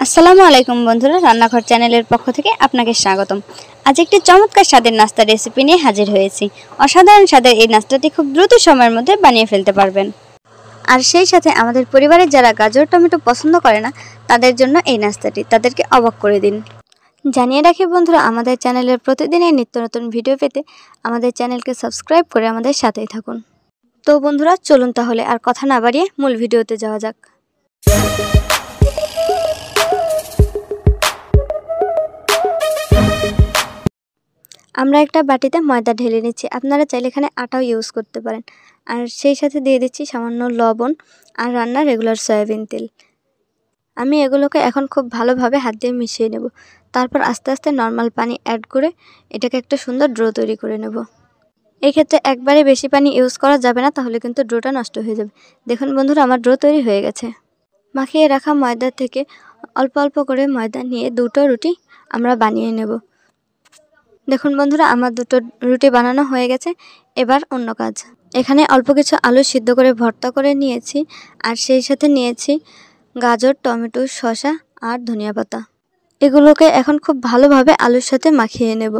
আসসালামু আলাইকুম বন্ধুরা, রান্নাঘর চ্যানেলের পক্ষ থেকে আপনাকে স্বাগতম। আজ একটি চমৎকার স্বাদের নাস্তা রেসিপি নিয়ে হাজির হয়েছি। অসাধারণ স্বাদের এই নাস্তাটি খুব দ্রুত সময়ের মধ্যে বানিয়ে ফেলতে পারবেন। আর সেই সাথে আমাদের পরিবারের যারা গাজর টমেটো পছন্দ করে না তাদের জন্য এই নাস্তাটি তাদেরকে অবাক করে দিন। জানিয়ে রাখি বন্ধুরা, আমাদের চ্যানেলের প্রতিদিনই নিত্য নতুন ভিডিও পেতে আমাদের চ্যানেলকে সাবস্ক্রাইব করে আমাদের সাথেই থাকুন। তো বন্ধুরা চলুন তাহলে আর কথা না বাড়িয়ে মূল ভিডিওতে যাওয়া যাক। আমরা একটা বাটিতে ময়দা ঢেলে নিচ্ছি। আপনারা চাইলে এখানে আটাও ইউজ করতে পারেন। আর সেই সাথে দিয়ে দিচ্ছি সামান্য লবণ আর রান্নার রেগুলার সয়াবিন তেল। আমি এগুলোকে এখন খুব ভালোভাবে হাত দিয়ে মিশিয়ে নেব। তারপর আস্তে আস্তে নর্মাল পানি অ্যাড করে এটাকে একটা সুন্দর ডো তৈরি করে নেব। এই ক্ষেত্রে একবারে বেশি পানি ইউজ করা যাবে না, তাহলে কিন্তু ডোটা নষ্ট হয়ে যাবে। দেখুন বন্ধুরা, আমার ডো তৈরি হয়ে গেছে। মাখিয়ে রাখা ময়দা থেকে অল্প অল্প করে ময়দা নিয়ে দুটো রুটি আমরা বানিয়ে নেব। দেখুন বন্ধুরা, আমার দুটো রুটি বানানো হয়ে গেছে। এবার অন্য কাজ। এখানে অল্প কিছু আলু সিদ্ধ করে ভর্তা করে নিয়েছি, আর সেই সাথে নিয়েছি গাজর, টমেটো, শসা আর ধনিয়া পাতা। এগুলোকে এখন খুব ভালোভাবে আলুর সাথে মাখিয়ে নেব।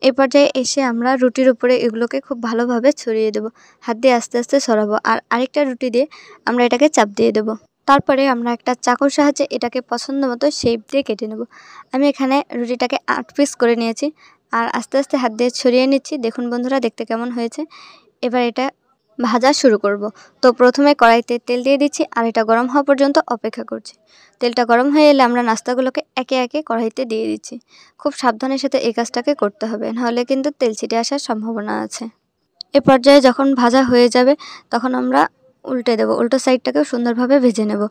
এই পর্যায়ে এসে আমরা রুটির উপরে এগুলোকে খুব ভালোভাবে ছড়িয়ে দেব। হাত দিয়ে আস্তে আস্তে সরাবো, আর আরেকটা রুটি দিয়ে আমরা এটাকে চাপ দিয়ে দেব। তারপরে আমরা একটা চাকুর সাহায্যে এটাকে পছন্দ মতো শেপ দিয়ে কেটে নেব। আমি এখানে রুটিটাকে 8 পিস করে নিয়েছি, আর আস্তে আস্তে হাত দিয়ে ছড়িয়ে নিচ্ছি। দেখুন বন্ধুরা, দেখতে কেমন হয়েছে। এবার এটা ভাজা শুরু করব। তো প্রথমে কড়াইতে তেল দিয়ে দিচ্ছি, আর এটা গরম হওয়া পর্যন্ত অপেক্ষা করছি। তেলটা গরম হয়ে এলে আমরা নাস্তাগুলোকে একে একে কড়াইতে দিয়ে দিচ্ছি। খুব সাবধানের সাথে এই কাজটাকে করতে হবে, নাহলে কিন্তু তেল ছিটে আসার সম্ভাবনা আছে। এ পর্যায়ে যখন ভাজা হয়ে যাবে তখন আমরা উল্টে দেব। উল্টো সাইডটাকেও সুন্দরভাবে ভেজে নেব।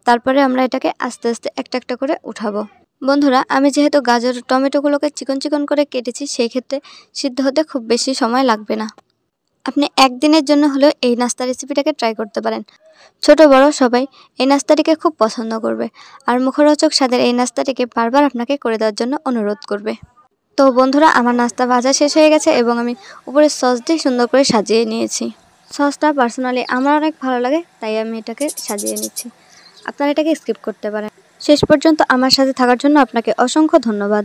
তারপরে আমরা এটাকে আস্তে আস্তে একটা একটা করে উঠাবো। বন্ধুরা, আমি যেহেতু গাজর টমেটোগুলোকে চিকন চিকন করে কেটেছি, সেই ক্ষেত্রে সিদ্ধ হতে খুব বেশি সময় লাগবে না। আপনি একদিনের জন্য হলেও এই নাস্তা রেসিপিটাকে ট্রাই করতে পারেন। ছোট বড় সবাই এই নাস্তাটিকে খুব পছন্দ করবে, আর মুখরোচক স্বাদের এই নাস্তাটিকে বারবার আপনাকে করে দেওয়ার জন্য অনুরোধ করবে। তো বন্ধুরা, আমার নাস্তা ভাজা শেষ হয়ে গেছে এবং আমি উপরে সস দিয়ে সুন্দর করে সাজিয়ে নিয়েছি। সসটা পার্সোনালি আমার অনেক ভালো লাগে, তাই আমি এটাকে সাজিয়ে নিচ্ছি। আপনারা এটাকে স্কিপ করতে পারেন। শেষ পর্যন্ত আমার সাথে থাকার জন্য আপনাকে অসংখ্য ধন্যবাদ।